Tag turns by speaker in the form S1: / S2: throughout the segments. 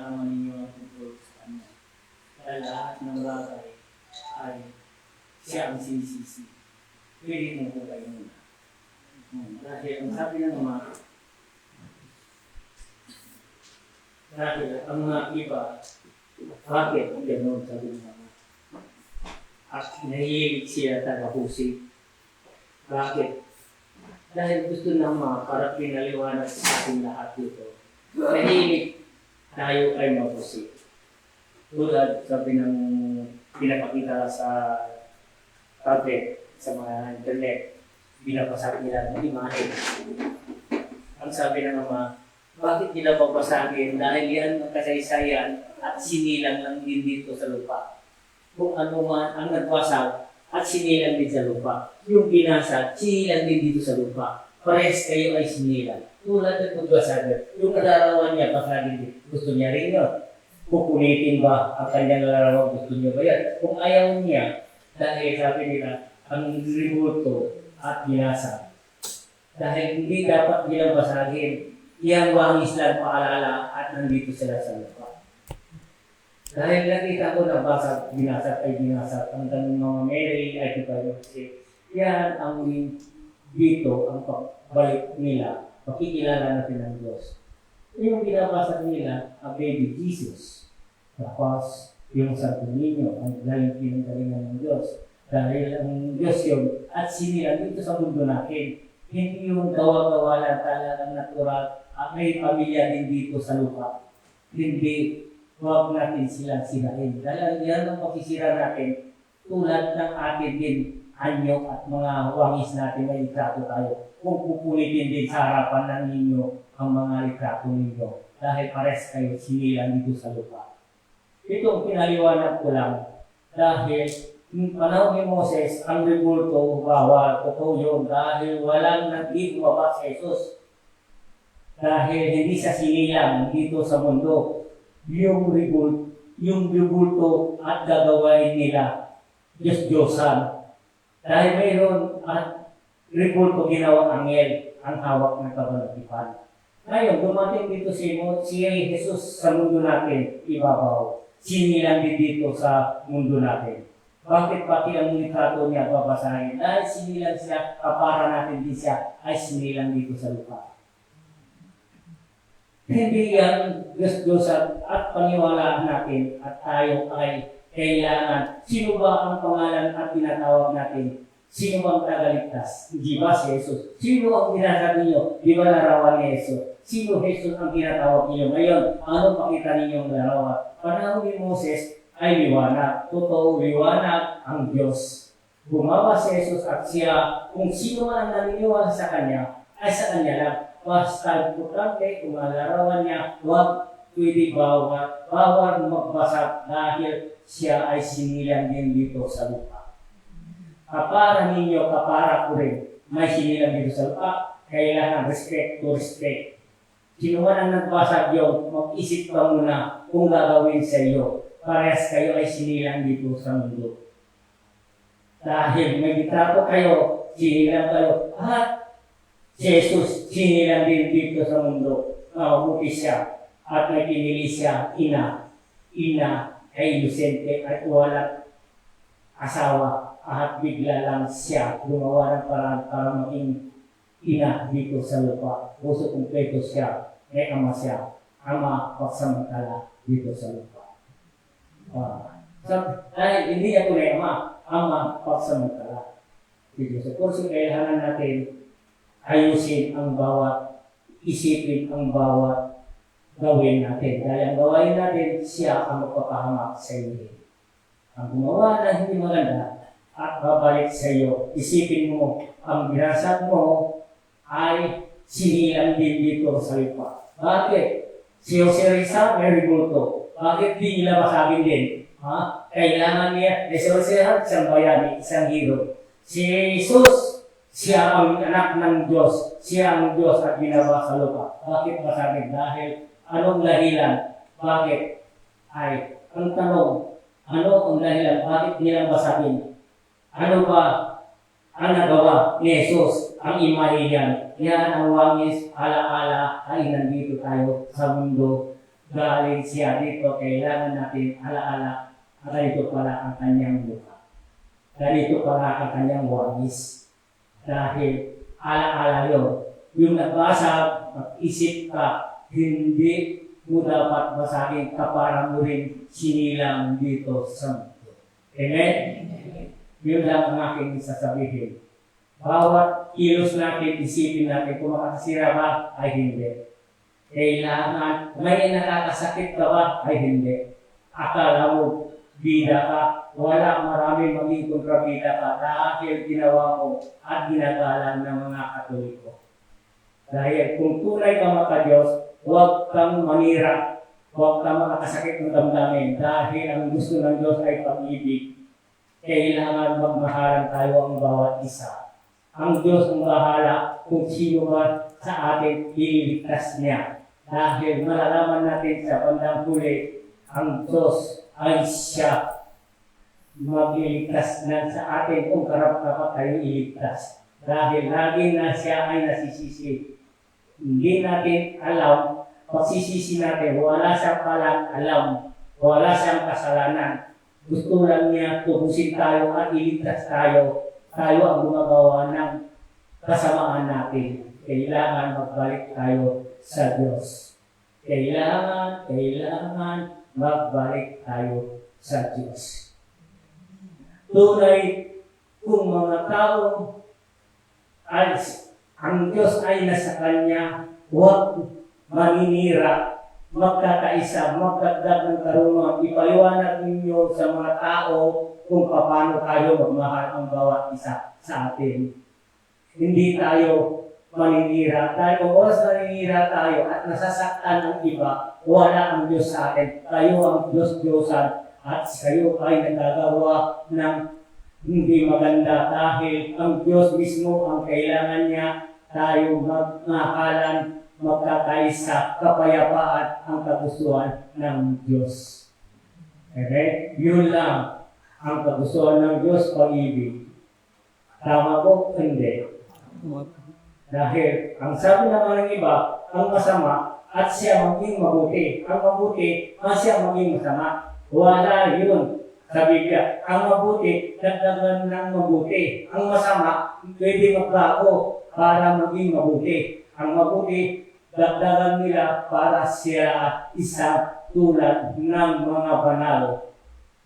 S1: naman ninyo ang control sa Kanya. Dahil lahat ng bagay ay siya ang sinisisi. Pwede mo po kayo muna. Dahil ang sabi ng mga iba, bakit gano'n sabi ng mga at nahihilig siya taga-husay. Bakit? Dahil gusto ng mga para pinaliwanag sa ating lahat dito. Nahihilig tayo ay mahusay. Tulad sabi ng pinapakita sa tablet, sa mga internet, binabasa nila ng imahe. Ang sabi ng mga, bakit nila babasagin? Dahil yan ang kasaysayan at sinilang lang din dito sa lupa. Kung ano man ang nagbasag at sinilang din sa lupa. Yung binasa, sinilang din dito sa lupa. Pares kayo ay sinilang. Tulad ng pagbasag. Yung kalarawan niya, basagin din. Gusto niya rin yun. Pupulitin ba ang kanyang larawan? Gusto niya ba yan? Kung ayaw niya, dahil sabi nila, ang ributo at binasa. Dahil hindi dapat nilang basagin. Iyang wangis lang paalala at nandito sila sa lupa. Dahil nakita ko na basag, binasag ay binasag. Ang tanong mga Mary ay kipag-isip. Yan ang dito, ang pagbalik nila. Makikilala natin ang Diyos. Yung binabasag nila, ang baby Jesus. Tapos, yung Santo Niño, ang galing pinagalingan ng Diyos. Dahil ang Diyos yun, at sinilang dito sa mundo natin. Hindi yung gawa-gawa lang talagang natural at may pamilya din dito sa lupa. Hindi. Huwag natin silang sirain. Dahil yan ang pagsisira natin, tulad ng atin din, anyo at mga wangis natin may litrato tayo. Kung pupulitin din sa harapan ng ninyo ang mga litrato ninyo. Dahil pares kayo sinilang dito sa lupa. Ito ang pinaliwanag ko lang. Dahil yung panahon ni Moses, ang rebulto, bawal, totoo yun. Dahil walang nag-ibaba sa Jesus. Dahil hindi siya sinilang dito sa mundo. Yung rebulto at gagawain nila Diyos-Diyosan. Dahil mayroon at rebulto ginawang angel ang hawak ng kabanatipan. Ngayon, dumating dito si Jesus sa mundo natin, ibabaw. Sinilang din dito sa mundo natin. Bakit pati ang litrato niya babasahin? Dahil sinilang siya, kapara natin din siya, ay sinilang dito sa lupa. Hindi yan Diyos-Diyosan at paniwalaan natin at tayo ay kailangan. Sino ba ang pangalan at tinatawag natin? Sino bang tagaligtas? Di ba si Jesus? Sino ang tinasabi niyo? Di ba larawan ni Jesus? Sino Jesus ang tinatawag niyo? Ngayon, ano pakita ninyong larawan? Panahon ni Moses ay liwanag. Totoo, liwanag ang Diyos. Gumawa si Jesus at siya, kung sino man ang naniniwala sa Kanya, ay sa Kanya lang. Basta importante, kung malarawan niya, huwag pwede bawal magbasag dahil siya ay sinilang din dito sa lupa. Kapara ninyo, kapara ko rin, may sinilang dito sa lupa, kailangan respect to respect. Sino man ang nagbasag yun, mag-isip ka muna kung gagawin sa iyo. Parehas kayo ay sinilang dito sa mundo. Dahil may litrato kayo, sinilang kayo, at Jesus, sinilang din dito sa mundo. Mabuti siya. At may pinili siya, ina ay inosente at walang asawa. At bigla lang siya gumawa ng parang para maging ina dito sa lupa. Puso kumpleto siya. May ama siya. Ama pagsamantala dito sa lupa. Dahil hindi ako na ama pagsamantala dito sa kurso. Kailangan natin ayusin ang bawat, isipin ang bawat gawin natin. Dahil ang gawain natin, siya ang magpapahamak sa iyo. Ang gumawa na hindi maganda at babalik sa iyo, isipin mo, ang binasag mo ay sinilang din dito sa lupa. Bakit? Si Jose Rizal may rebulto. Bakit di nila basagin din? Kailangan niya, si Jose Rizal, isang bayani, isang hero. Si Jesus, siya ang anak ng Diyos. Siya ang Diyos at ginawa sa lupa. Bakit basagin? Dahil anong dahilan? Bakit? Ay, ang tanong, ano ang dahilan? Bakit nilang basagin? Ano ba ang nagawa ni Jesus? Ang imahe yan. Yan ang wangis, ala-ala ay nandito tayo sa mundo galing siya dito, kailangan natin alaala at ganito pala ang kanyang mukha. Ganito pala ang kanyang wangis. Dahil alaala yun. Yung nagbasa, mag-isip ka, hindi mo dapat basahin kapara mo rin sinilang dito sa mundo. Amen? Yun lang ang aking sasabihin. Bawat kilos natin, isipin natin kung makakasira ba ay hindi. Kailangan, may nakakasakit ka ba ay hindi. Akala mo, bida ka, wala maraming maging kontrabida ka dahil ginawa mo at ginagalang ng mga Katoliko. Dahil kung tunay ka maka-Diyos, huwag kang manira, huwag kang makakasakit ng damdamin dahil ang gusto ng Diyos ay pag-ibig. Kailangan magmahalan tayo ang bawat isa. Ang Diyos ang bahala kung sino ba sa atin ililigtas niya. Dahil malalaman natin sa bandang huli, ang Diyos ay siya magliligtas na sa atin kung karap-dapat tayo iligtas. Dahil lagi na siya ay nasisisi. Hindi natin alam, pagsisisi natin, wala siyang palang alam, wala siyang kasalanan. Gusto lang niya tubusin tayo at iligtas tayo. Tayo ang gumagawa ng kasamaan natin. Kailangan magbalik tayo sa Diyos. Kailangan magbalik tayo sa Diyos. Tunay kung mga tao ay ang Diyos ay nasa Kanya, huwag maninira, magkakaisa, magdagdag ng karunungan. Ipaliwanag ninyo sa mga tao kung paano tayo magmahal ang bawat isa sa atin. Hindi tayo maninira. Dahil kung oras maninira tayo at nasasaktan ng iba, wala ang Diyos sa atin. Kayo ang Diyos-Diyosan at kayo ay nagagawa ng hindi maganda dahil ang Diyos mismo ang kailangan niya tayo magmahalan, magkakaisa, kapayapaan ang kagustuhan ng Diyos. Okay? Yun lang ang kagustuhan ng Diyos, pag-ibig. Tama po? Hindi. Dahil ang sabi naman ng iba, ang masama at siya maging mabuti. Ang mabuti at siya maging masama. Wala yun sa Biblia. Ang mabuti, dagdagan ng mabuti. Ang masama, pwede magbago para maging mabuti. Ang mabuti, dagdagan nila para siya isang tulad ng mga banal.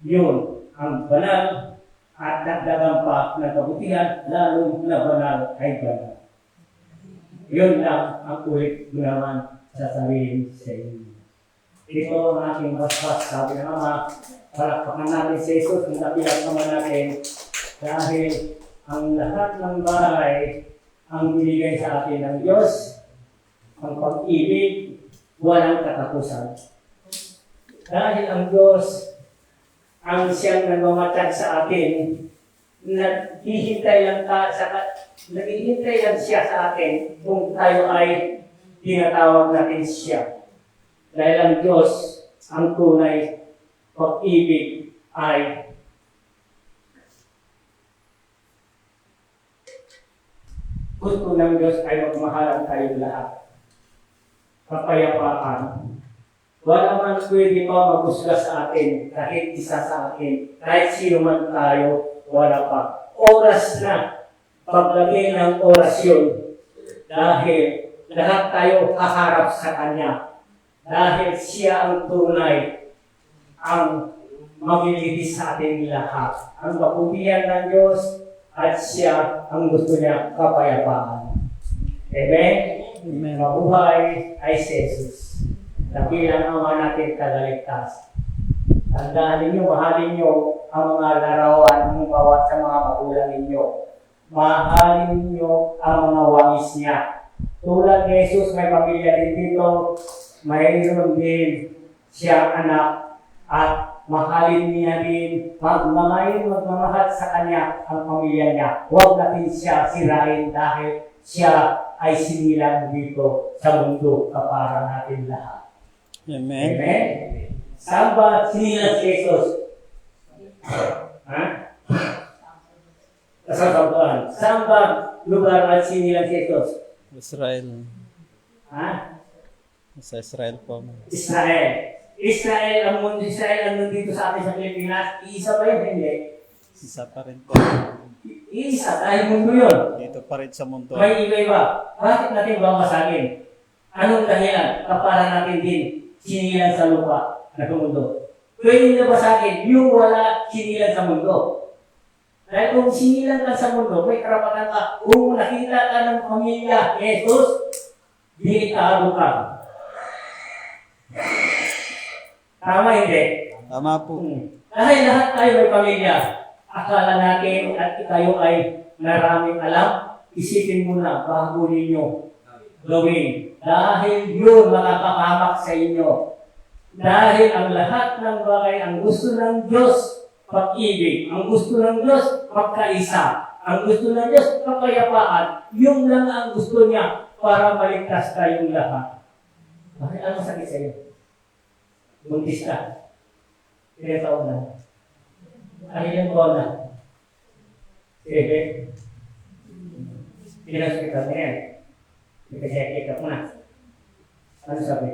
S1: Yun, ang banal at dagdagan pa ng kabutihan, lalo na banal ay banal. Yun lang ang ulit ko naman sasabihin sa inyo. Ito ang aking basbas. Sabi ng Ama, palakpakan natin sa Jesus, napilag naman natin dahil ang lahat ng bahay ang binigay sa atin ng Diyos, ang pag-ibig, walang katapusan. Dahil ang Diyos, ang siyang nagmamatag sa atin, naghihintay lang siya sa atin kung tayo ay tinatawag natin siya. Dahil ang Diyos, ang tunay pag-ibig ay gusto ng Diyos ay magmahalan tayo lahat. Kapayapaan. Wala man pwede pa maghusga sa atin, kahit isa sa atin, kahit sino man tayo, wala pa. Oras na, paglagay ng orasyon, dahil lahat tayo haharap sa Kanya. Dahil siya ang tunay, ang maglilitis sa ating lahat. Ang kaputihan ng Diyos at siya ang gusto niya kapayapaan. Amen?
S2: Amen.
S1: Mabuhay ay si Jesus. Dakilang Ama natin tagaligtas. Tandaan ninyo, mahalin nyo ang mga larawan ng bawat sa mga magulang ninyo. Mahalin nyo ang mga wangis niya. Tulad ni Jesus, may pamilya din dito, mayroon din siya anak at mahalin niya din, magmamahal sa kanya ang pamilya niya. Huwag natin siya sirain dahil siya ay sinilang dito sa mundo kapara natin lahat.
S2: Amen.
S1: Amen? Saan ba sinilang si Jesus? Ha? Kasabaan. Saan ba lugar at sinilang si Jesus?
S2: Israel.
S1: Ha?
S2: Sa Israel po.
S1: Israel. Israel ang nandito sa atin sa Pilipinas. Iisa ba yun? Hindi.
S2: Isa pa rin po.
S1: Iisa. Dahil mundo yun.
S2: Dito pa rin sa mundo.
S1: May iba-iba. Bakit natin babasagin? Anong dahilan? Kapara natin din sinilan sa lupa na mundo. Pwede na basagin yung wala sinilan sa mundo. Dahil kung sinilan ka sa mundo, may karapatan ka. Kung nakita ka ng pamilya, Jesus, dinitado ka. Tama hindi?
S2: Tama po.
S1: Dahil lahat tayo may pamilya, akala natin at tayo ay maraming alam, isipin mo na bago ninyo gawin. Dahil yun makakapahamak sa inyo. Dahil ang lahat ng bagay, ang gusto ng Diyos, pag-ibig. Ang gusto ng Diyos, pagkaisa. Ang gusto ng Diyos, kapayapaan. Yung lang ang gusto niya para maligtas tayong lahat. Bakit ano sakit sa iyo? Buntis ka. Ilang taon na? Ilang taon na? Sige. Pinag-hospital na yan. Nag-check up na. Ano sabi?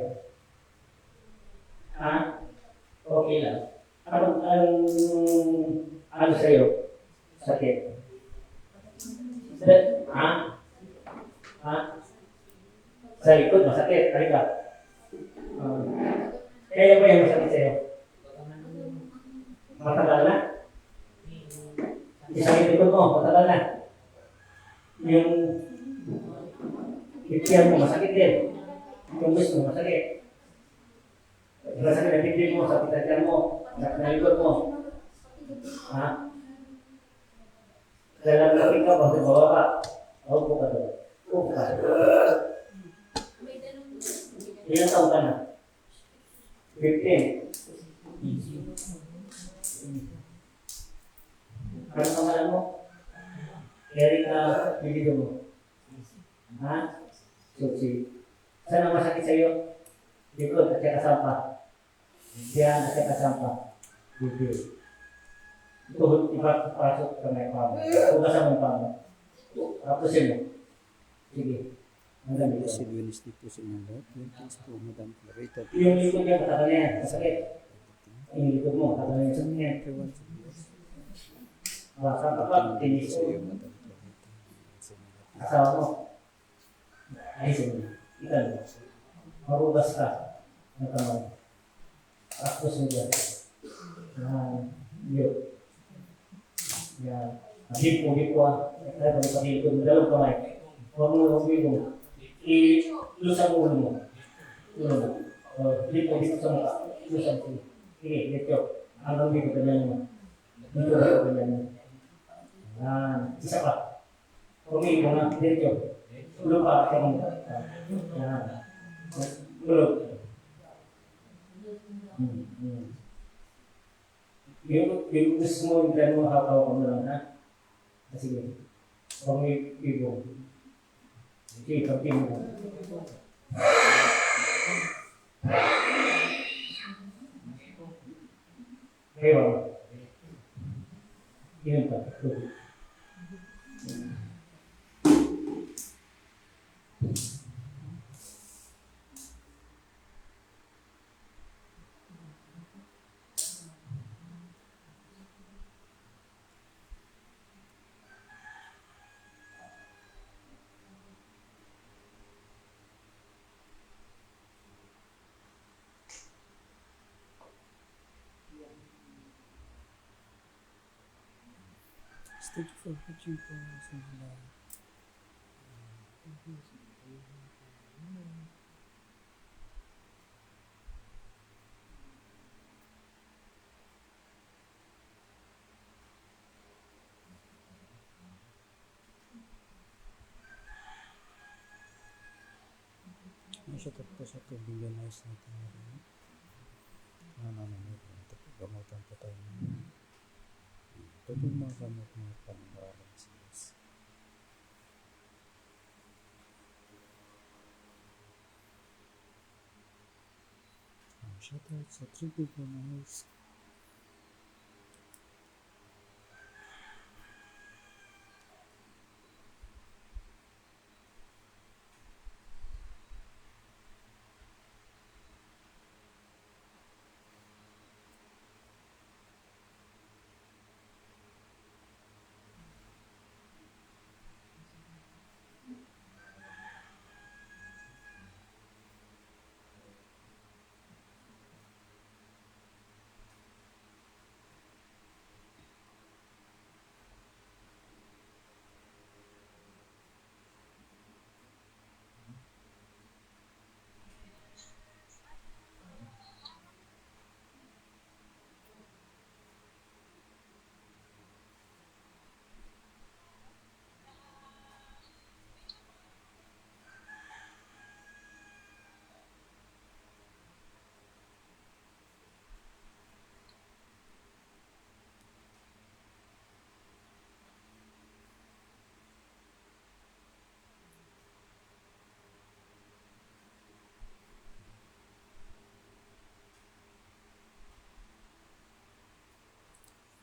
S1: Ha? Okay lang. Ano sa'yo? Sakit. Ha? Ha? Sa likod, masakit. Halika. Kaya ba yung masakit sa'yo? Matagal na? Isang likod mo, matagal na. Yung ipiyan mo, masakit din. Yung gusto mo, masakit. Masakit na bibig mo, sa pitadyan mo, sa likod mo. Ha? Lalapin ka, bawa ka. Upo ka doon. Upo ka. Ilang taon ka na? 15. Ano pangalan mo? Erika Bilido mo. Ha? Susi. Saan ang masakit sa iyo? Likod at saka sampah. Diyan at saka sampah. Bibig. Tuhod, ipapasok ka may pamo. Hugasan mong pamo. Tapusin mo. Sige. Hanggang dito.
S2: Si Luis di po sa inyo lahat. Thanks po, Madam Clarita.
S1: Yung likod niya, katagal na yan. Masakit. Yung likod mo, katagal na yan. Baka kapag tinis mo. Asawa mo. Ayusin mo. Ikan mo. Marugas ka. Ng kamay. Tapos mo dyan. Yun. Yan. Hipo ah. Kaya kung pag-hipo mo, dalawang kamay. Huwag mo humigo. Ilusang ulo mo. Ulo mo. Hipo sa mukha. Lusang ulo. Sige, dito. Hanggang dito ganyan mo. Dito ganyan mo. Isa pa. Humigo na. Dito. Ulo pa. Kaya mo. Yan. Ulo. Yung gusto mo, yung plan mo, hakaw mo lang, ha? Sige. Huwag mo ibo. Sige, kapti mo. Kaya ba? Yun pa.
S2: Thank you for watching po sa mga shoutout po sa tubig na nice natin na rin. Ito po, gamutan po tayo. Ito po yung mga gamot mga pang-aralan sa Diyos. Shoutout sa tubig na nice.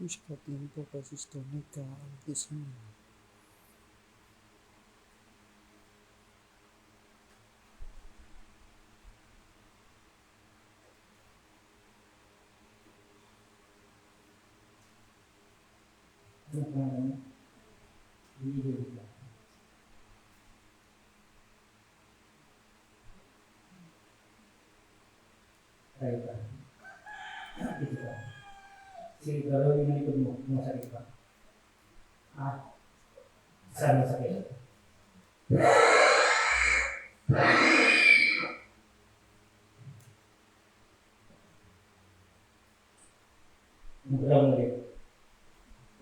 S2: Iskatin po kasi stomach ka. Altis mo.
S1: Ano pa naman? Hindi ba? Tayo pa. Dito pa. Sige, gawin yung likod mo. Masakit pa. Ha? Saan masakit? Magulaw mo ulit.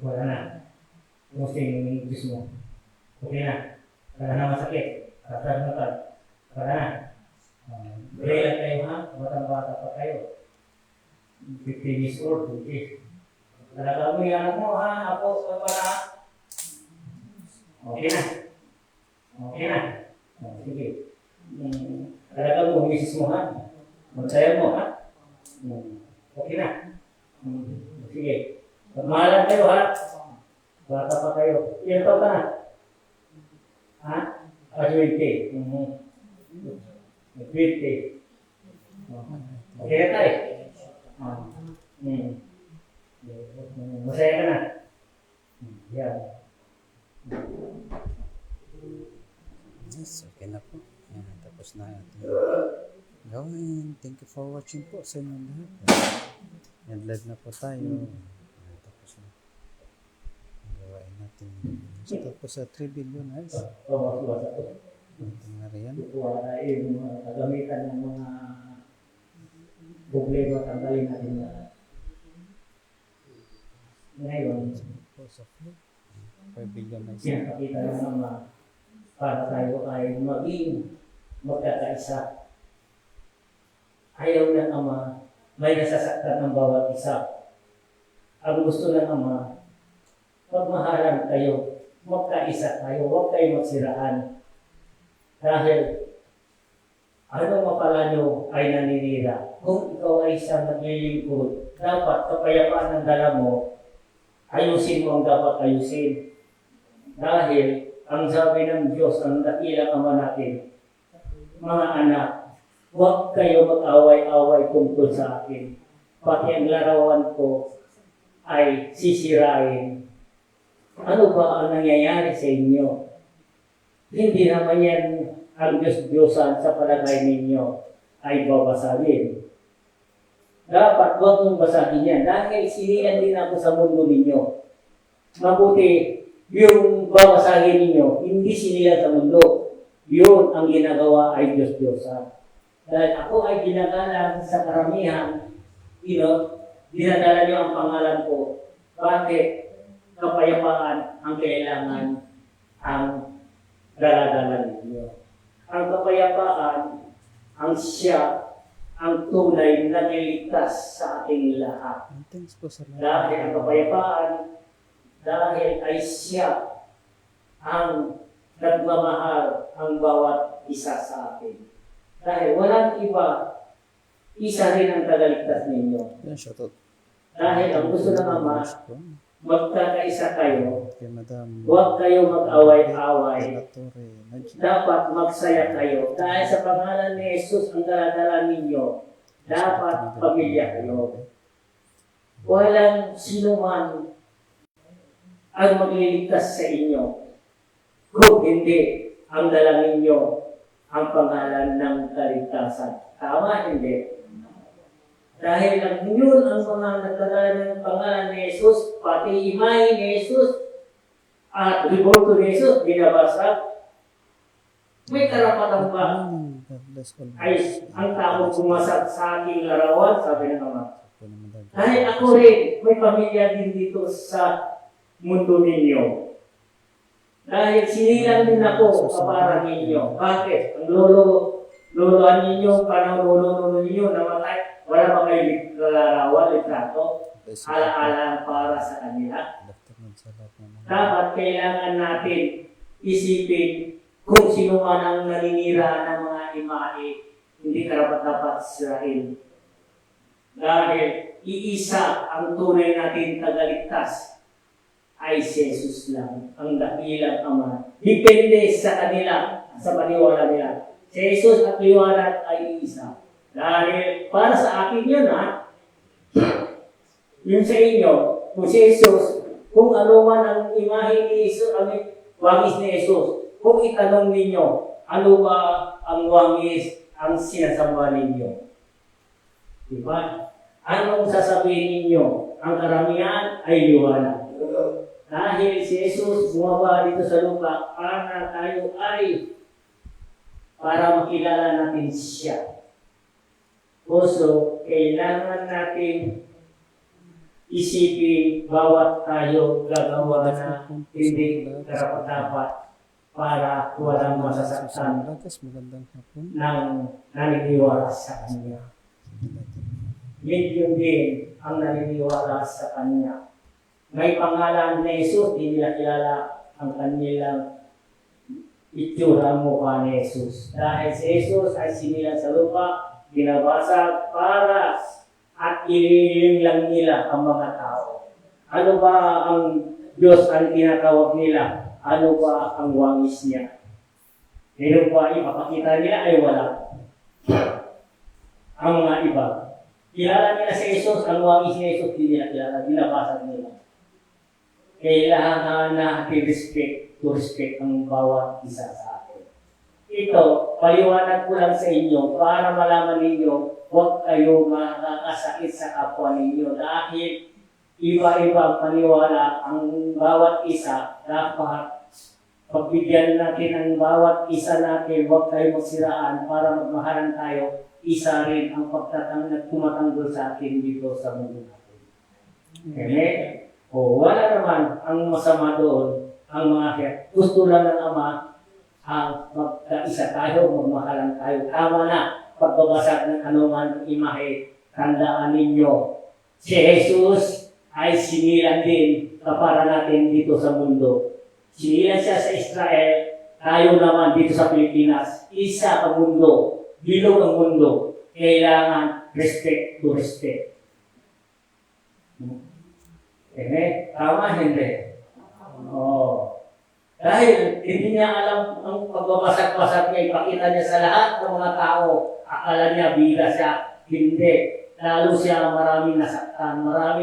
S1: Wala na. Kumusta yung Diyos mo? Okay na. Wala na masakit. Kasar na ka. Wala na. Gulay lang kayo ha. Batang-bata pa kayo. 50 years old. 20. Talaga mo yung anak mo ha. Ako pa na. Okay na. Okay na. Sige. Talaga mo, misis mo ha. Magsayaw mo ha. Okay na. Sige. Pagmahalan kayo ha. Bata pa kayo. Ilan taon ka na? Ha? 20. 20. Okay na tayo. Masaya ka na. Yan.
S2: Yes, okay na po. Ayan, tapos na ating gawin. Thank you for watching po sa inyo lahat. End live na po tayo. Ayan, tapos na. Gawain natin. So, tapos sa 3 billion guys. Ito nga rin.
S1: Wala yung kagamitan ng mga problema tanggalin natin na ngayon.
S2: Po sa flow. 5 billion na isa.
S1: Pinakakita ng mga para tayo ay maging magkakaisa. Ayaw ng Ama, may nasasaktan ng bawat isa. Ang gusto ng Ama, magmahalan kayo, magkaisa kayo, huwag kayo magsiraan. Dahil ano mapala nyo ay naninira. Kung ikaw ay isang naglilingkod, dapat kapayapaan ng dala mo, ayusin mo ang dapat ayusin. Dahil ang sabi ng Diyos, ang dakilang Ama natin, mga anak, huwag kayo mag-away-away tungkol sa akin. Pati ang larawan ko ay sisirain. Ano ba ang nangyayari sa inyo? Hindi naman yan ang Diyos-Diyosan sa palagay ninyo ay babasagin. Dapat huwag mong basahin yan dahil sinihan din ako sa mundo ninyo. Mabuti yung babasagin ninyo, hindi sinihan sa mundo. Yun ang ginagawa ay Diyos-Diyosan. Dahil ako ay ginagalang sa karamihan, dinadala niyo ang pangalan ko. Bakit? Kapayapaan ang kailangan ang daladala ninyo. Ang kapayapaan, ang siya, ang tunay na niligtas sa ating lahat.
S2: Thanks po sa lahat.
S1: Dahil ang kapayapaan, dahil ay siya ang nagmamahal ang bawat isa sa atin. Dahil walang iba, isa rin ang tagaligtas ninyo.
S2: Yan, shoutout.
S1: Dahil ang gusto ng Ama, magkakaisa kayo,
S2: Kay Madam.
S1: huwag kayo mag-away-away.
S2: Latorre.
S1: Dapat magsaya kayo. Dahil sa pangalan ni Jesus ang daladala ninyo, dapat pamilya kayo. Walang sino man ang magliligtas sa inyo. Kung hindi, ang dala ninyo ang pangalan ng kaligtasan. Tama, hindi? Dahil ang yun ang mga nagdadala ng pangalan ni Jesus, pati imahe ni Jesus, at riborto ni Jesus, binabasag. May karapatan ba ay ang taong pumasag sa aking larawan, sabi ng Ama. Dahil ako rin, may pamilya din dito sa mundo ninyo. Dahil sinilang din ako kapara ninyo. Bakit? Ang loloan ninyo, panang lolo ninyo, namatay. Wala ba kayo larawan, litrato? Ala-ala para sa kanila. Dapat kailangan natin isipin kung sino man ang naninira ng mga imahe, hindi karapat-dapat Israel. Dahil iisa ang tunay natin tagaligtas ay si Jesus lang, ang dakilang Ama. Depende sa kanila, sa paniwala nila. Si Jesus at liwanag ay iisa. Dahil para sa akin yun yun sa inyo, kung si Jesus, kung ano man ang imahe ni Jesus, ang wangis ni Jesus, kung itanong ninyo, ano ba ang wangis ang sinasamba ninyo? Diba? Anong sasabihin ninyo? Ang karamihan ay liwanag. Dahil si Jesus bumaba dito sa lupa para tayo ay para makilala natin siya. Also, kailangan natin isipin bawat tayo gagawa na hindi karapat-dapat para walang masasaktan
S2: Magandang hapon.
S1: ng naniniwala sa Kanya. Medium din ang naniniwala sa Kanya. May pangalan na Jesus, hindi nila kilala ang kanilang itsura mukha ni Jesus. Dahil si Jesus ay sinilang sa lupa, binabasag para at ililing lang nila ang mga tao. Ano ba ang Diyos ang tinatawag nila? Ano ba ang wangis niya? Pero ba ipapakita nila ay wala. Ang mga iba. Kilala nila si Jesus, ang wangis ni Jesus, hindi nila kilala, binabasag nila. Kailangan natin to respect ang bawat isa sa atin. Ito, paliwanag ko lang sa inyo para malaman ninyo, huwag kayo makakasakit sa kapwa ninyo dahil iba-iba ang paniwala ang bawat isa. Dapat pagbigyan natin ang bawat isa natin, huwag kayo magsiraan para magmahalan tayo. Isa rin ang tumatanggol sa atin dito sa mundo natin. Amen? O wala naman ang masama doon, ang mga gusto lang ng Ama ang magkaisa tayo, magmahalan tayo. Tama na, pagbabasag ng anuman imahe, tandaan ninyo, si Jesus ay sinilang din kapara natin dito sa mundo. Sinilang siya sa Israel, tayo naman dito sa Pilipinas. Isa ang mundo, bilog ang mundo. Kailangan respect to respect. Tama, hindi? Oo. Dahil hindi niya alam ang pagbabasag-basag niya, ipakita niya sa lahat ng mga tao. Akala niya bida siya. Hindi. Lalo siya maraming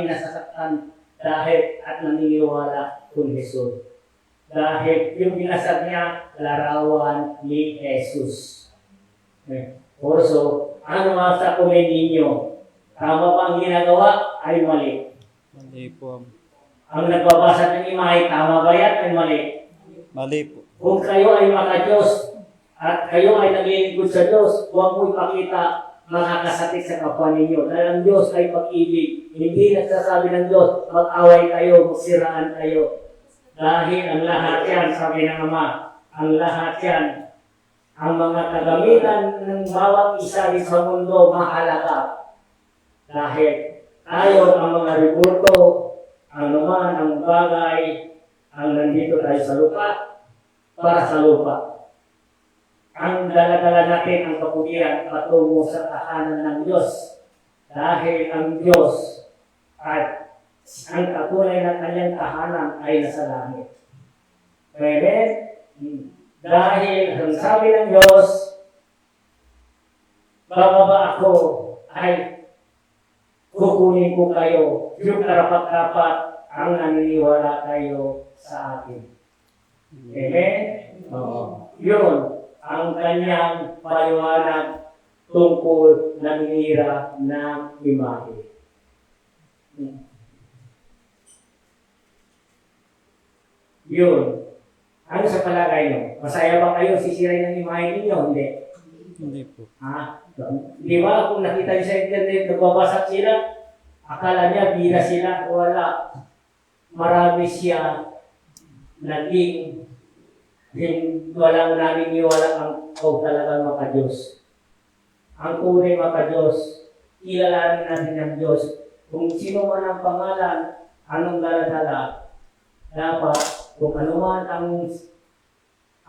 S1: nasasaktan dahil at naniniwala kung Jesus. Dahil yung binasag niya, larawan ni Jesus. Also, ano nga sa kumin ninyo? Tama ba ang ginagawa ay mali?
S2: Mali po.
S1: Ang nagbabasag ng imahe, tama ba yan ay mali?
S2: Mali po.
S1: Kung kayo ay maka-Diyos at kayo ay naglilingkod sa Diyos, huwag mo ipakita makakasakit sa kapwa ninyo. Dahil ang Diyos ay pag-ibig. Hindi nagsasabi ng Diyos, mag-away kayo, magsiraan kayo. Dahil ang lahat yan, sabi ng Ama, ang lahat yan, ang mga kagamitan ng bawat isa rin sa mundo, mahalaga. Dahil tayo ang mga reporto, ang naman ang bagay, ang nandito tayo sa lupa, para sa lupa. Ang dala-dala natin ang kapugian patungo sa tahanan ng Diyos. Dahil ang Diyos at ang katunay ng kanyang tahanan ay nasa langit. Amen? Dahil ang sabi ng Diyos, bababa ako ay kukunin ko kayo, yung karapat-dapat ang naniniwala kayo sa akin. Amen? Oo. Yun ang kanyang paliwanag tungkol nanira ng imahe. Yun. Ano sa palagay nyo? Masaya ba kayo sisirain ng imahe ninyo? Hindi.
S2: Hindi po.
S1: Di ba kung nakita niyo sa internet, nagbabasag sila, akala niya bida sila, wala. Marami siya naging walang naniniwala ang talagang maka-Diyos. Ang tunay maka-Diyos, kilalanin natin ang Diyos. Kung sino man ang pangalan, anong dala-dala, dapat kung ano man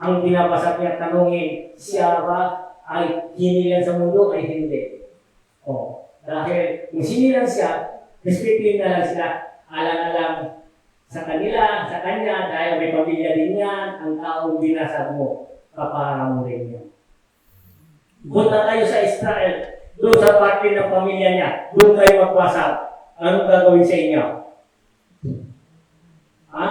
S1: ang binabasag niya tanungin, siya ba ay hinilan sa mundo ay hindi. Dahil kung sinilang siya, respetuhin na lang sila. Alang-alang sa kanila, sa kanya, dahil may pamilya din yan, ang taong binasag mo, kapara mo rin yan. Punta tayo sa Israel, doon sa parte ng pamilya niya, doon kayo magwasag. Anong gagawin sa inyo? Ha?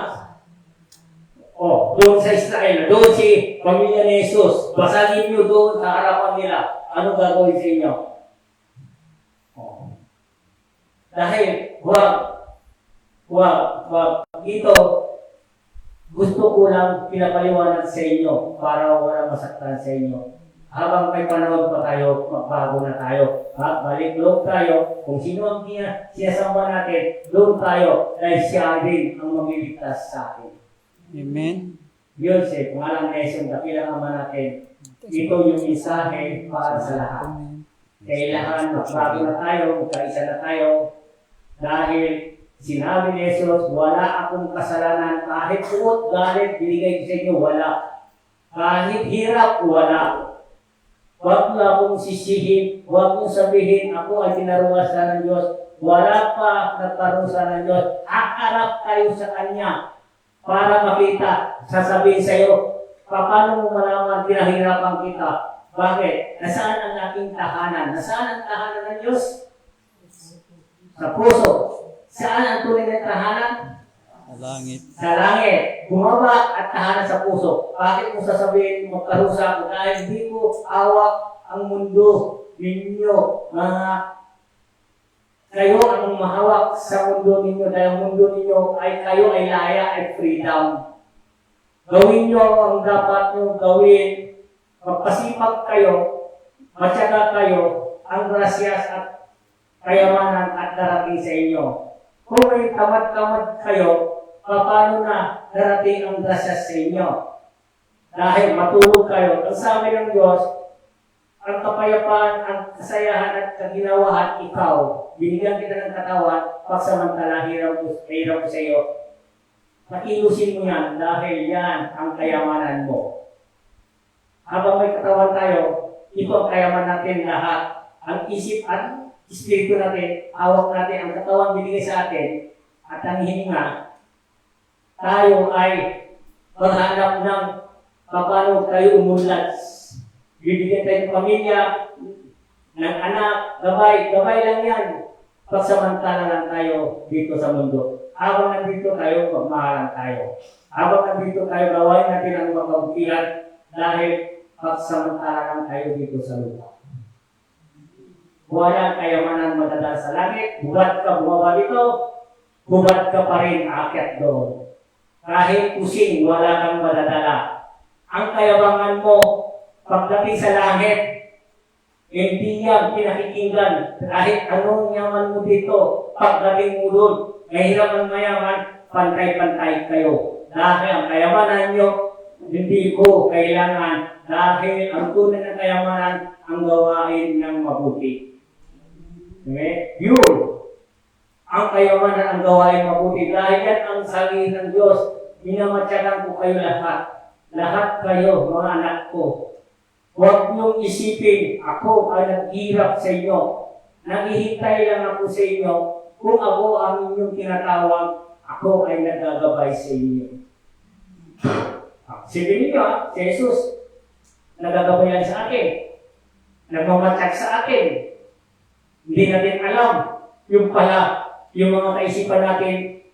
S1: Doon sa Israel, doon si pamilya ni Jesus, basagin niyo doon sa harapan nila. Anong gagawin sa inyo? Dahil, ito, gusto ko lang pinapaliwanag sa inyo para wala masaktan sa inyo. Habang may panahon pa tayo, magbago na tayo. Balik loob tayo. Kung sino ang sinasamba natin, doon tayo. Dahil siya din ang mamiligtas sa atin.
S2: Amen.
S1: Yun siya, pangalang Nesong, dakilang ama natin. Ito yung mensahe para sa lahat. Kailangan magbago na tayo, magkaisa na tayo. Dahil sinabi ni Jesus, wala akong kasalanan. Kahit puot, galit, binigay ko sa inyo, wala. Kahit hirap, wala. Huwag na akong sisihin, huwag mong sabihin, ako ay tinarugasan ng Diyos. Wala pa nagparusa ng Diyos. Hakarap kayo sa Kanya para makita, sasabihin sa iyo, paano mo malaman pinahirapan kita? Bakit? Nasaan ang aking tahanan? Nasaan ang tahanan ng Diyos? Sa puso. Saan ang tunay na tahanan?
S2: Sa langit.
S1: Sa langit. Bumaba at tahanan sa puso. Bakit mo sasabihin magkarusa ako? Dahil hindi ko awak ang mundo ninyo. Kayo ang mahawak sa mundo ninyo. Dahil ang mundo ninyo ay kayo ay laya at freedom. Gawin nyo ang dapat nyo gawin. Magpasipag kayo. Matyaga kayo. Ang grasyas at kayamanan at darating sa inyo. Kung may tamad-tamad kayo, paano na darating ang grasyas sa inyo? Dahil matulog kayo. Ang sabi ng Diyos, ang kapayapaan, ang kasayahan at kaginawahan, ikaw. Binigyan kita ng katawan, pagsamantala hirap ko sa iyo. Pakilusin mo yan dahil yan ang kayamanan mo. Habang may katawan tayo, ito ang kayaman natin lahat. Ang isip at espiritu natin, awak natin, ang katawan binigay sa atin, at ang hininga, tayo ay maghanap ng paano tayo umunlad. Bibigyan tayo ng pamilya, ng anak, gabay lang yan. Pagsamantala lang tayo dito sa mundo. Habang nandito tayo, magmahalan tayo. Habang nandito tayo, gawain natin ang mapagpihan dahil pagsamantala lang tayo dito sa lupa. Walang kayamanan madadala sa langit. Bubat ka bumaba dito, bubat ka pa rin aakyat doon. Kahit kusing, wala kang madadala. Ang kayabangan mo, pagdating sa langit, hindi yan pinakikinggan. Kahit anong yaman mo dito, pagdating mo doon, mahirap ang mayaman, pantay-pantay kayo. Dahil ang kayamanan nyo, hindi ko kailangan. Dahil ang tunay ng kayamanan, ang gawain ng mabuti. Okay? Yun. Ang kayamanan ang gawain mabuti. Dahil yan ang sabi ng Diyos, minamatyagan ko kayo lahat. Lahat kayo, mga anak ko. Huwag niyong isipin, ako ay naghihirap sa inyo. Naghihintay lang ako sa inyo. Kung ako ang inyong tinatawag, ako ay nagagabay sa inyo. Sige niyo, si Jesus, nagagabayan sa akin. Nagmamatyak sa akin. Hindi natin alam. Yung pala, yung mga kaisipan natin,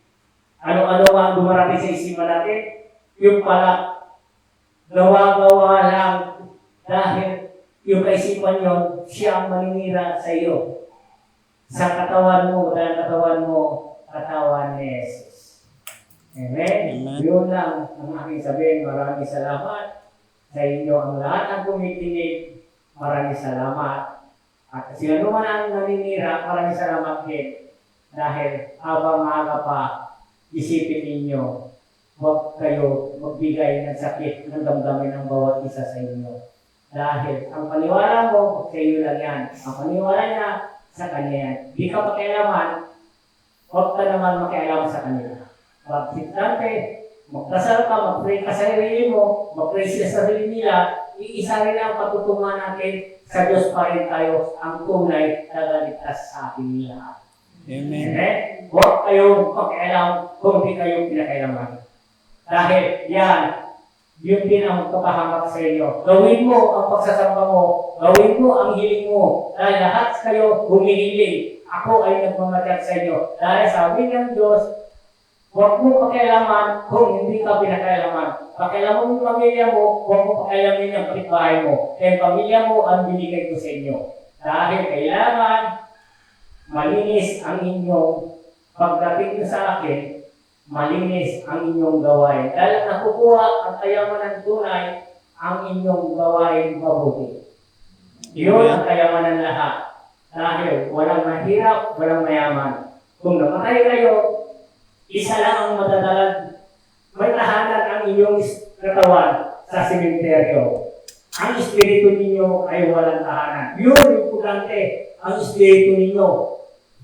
S1: ano-ano ang dumarating sa isipan natin, yung pala, gawa-gawa lang dahil yung kaisipan yun, siya ang maninira sa iyo. Sa katawan mo, dahil katawan ni Jesus. Amen?
S2: Amen.
S1: Yun lang ang aking sabihin. Maraming salamat sa inyo. Ang lahat ng kumikinig, maraming salamat. At sila naman ang naninira, maraming salamat din. Dahil habang maaga pa, isipin ninyo, huwag kayo magbigay ng sakit ng damdamin ng bawat isa sa inyo. Dahil ang paniwala mo, sa iyo lang yan. Ang paniwala niya, sa kanya yan. Di ka makialaman, huwag ka naman makialaman sa kanila. Magsitante, magdasal ka, mag-pray ka sa sarili mo, mag-pray sa sarili nila, iisa rin ang patutungan natin sa Diyos pa rin tayo ang tunay na tagaligtas sa ating lahat.
S2: Amen.
S1: Amen? Huwag kayong pakialam kung di kayo pinakailaman. Dahil yan, yun din ang kapahamak sa inyo. Gawin mo ang pagsasamba mo, gawin mo ang hiling mo, dahil lahat kayo humihiling. Ako ay nagmamadyak sa inyo. Dahil sabi ng Diyos, huwag mo pakialaman kung hindi ka pinakailaman. Pakialaman mo yung pamilya mo, huwag mo pakialamin ang kapitbahay mo. Kaya pamilya mo ang binigay ko sa inyo. Dahil kailangan malinis ang inyong pagdating nyo sa akin, malinis ang inyong gawain. Dahil nakukuha ang kayamanan tunay ang inyong gawain mabuti. Iyon ang kayamanan lahat. Dahil walang mahirap, walang mayaman. Kung namatay kayo, isa lang ang madadalag. May tahanan ang inyong katawan sa sementeryo. Ang espiritu ninyo ay walang tahanan. Yun, importante, ang espiritu ninyo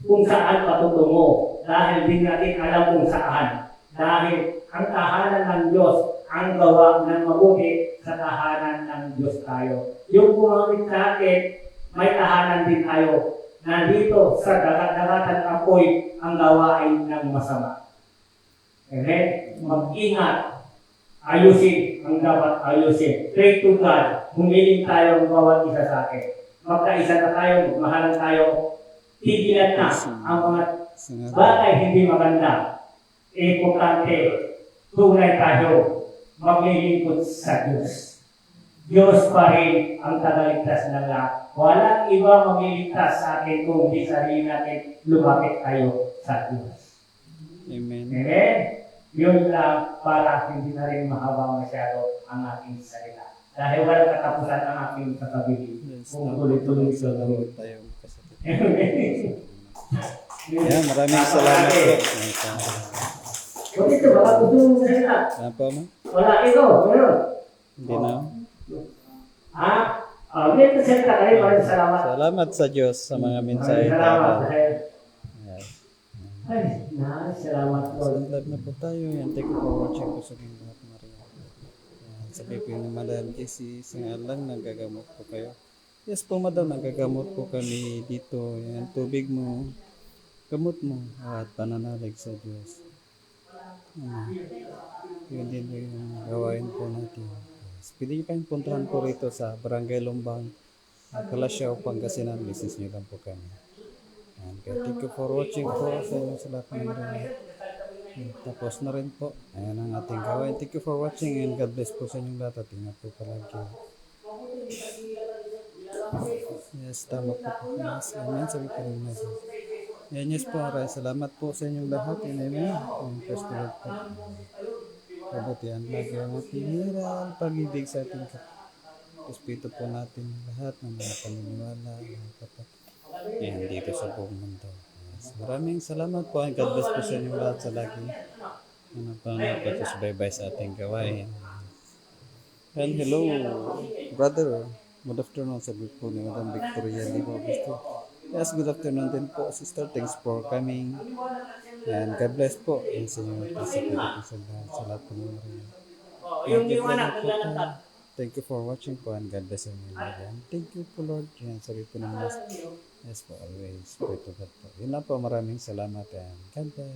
S1: kung saan patutungo. Dahil din natin alam kung saan. Dahil ang tahanan ng Diyos, ang gawa ng mabuti sa tahanan ng Diyos tayo. Yung gumamit natin, may tahanan din tayo. Nandito sa dagat-dagatan apoy ang gawain ng masama. Amen? Mag-ingat. Ayusin ang dapat ayusin. Pray to God. Humiling tayo ang bawat isa sa akin. Magkaisa na tayo, magmahalan tayo. Tigilan na ang mga bagay hindi maganda. Importante, tunay tayo maglilingkod sa Diyos. Diyos pa rin ang tagaligtas ng lahat. Walang iba magliligtas sa atin kung di sarili natin lumapit tayo sa Diyos.
S2: Amen.
S1: Amen? Yun lang para hindi na rin mahaba masyado ang aking salita. Dahil walang katapusan ang aking sasabihin.
S2: Yes,
S1: Kung tuloy-tuloy sa
S2: salamat tayo kasapit.
S1: Amen.
S2: Yeah, maraming salamat po.
S1: Kung ito, baka gusto mo salita.
S2: Ano po, ma?
S1: Wala ito. Meron.
S2: Hindi na.
S1: Ha? Dito salita kayo. Maraming salamat.
S2: Salamat sa Diyos sa mga mensahe.
S1: Maraming salamat. Dahil,
S2: Yes.
S1: ay, salamat po.
S2: So, live na po tayo. Yan, thank you for watching po sa mga lahat, Maria. Yan, sabi po yung Madam JC, singalang nagagamot po kayo. Yes po, Madam, nagagamot po kami dito. Yan, tubig mo, gamot mo, at pananalig sa Diyos. Yun din po yung gawain po natin. Yes. Pwede nyo pa yung puntahan po rito sa Barangay Lumbang, Kalasyaw, Pangasinan. Business nyo lang po kami. And thank you for watching po sa lahat ng mga. Tapos na rin po. Ayan ang ating gawain. Thank you for watching and God bless po sa inyong lahat. At ingat po palagi. Yes, tama po. Yes, amen. Sabi ko rin na. Yan, yes po. Maraming salamat po sa inyong lahat. Amen. Ang first word po. Kabutihan lagi ang ating hiral. Pag-ibig sa ating Espiritu po natin lahat ng mga paniniwala. Yan, dito sa buong mundo. Yes. Maraming salamat po. And God bless po sa inyong lahat sa lagi. Ano pa nga po ito sa bye-bye sa ating gawain. And hello, brother. Good afternoon sa group po ni Madam Victoria Lima Augusto. Yes, good afternoon din po, sister. Thanks for coming. And God bless po. And sa inyo po sa lahat po ng Maria. Thank you for watching po and God bless you. Thank you po Lord. Yan, sabi po ng Mas. Yes po, always pray to God po. Yun lang po, maraming salamat and God bless.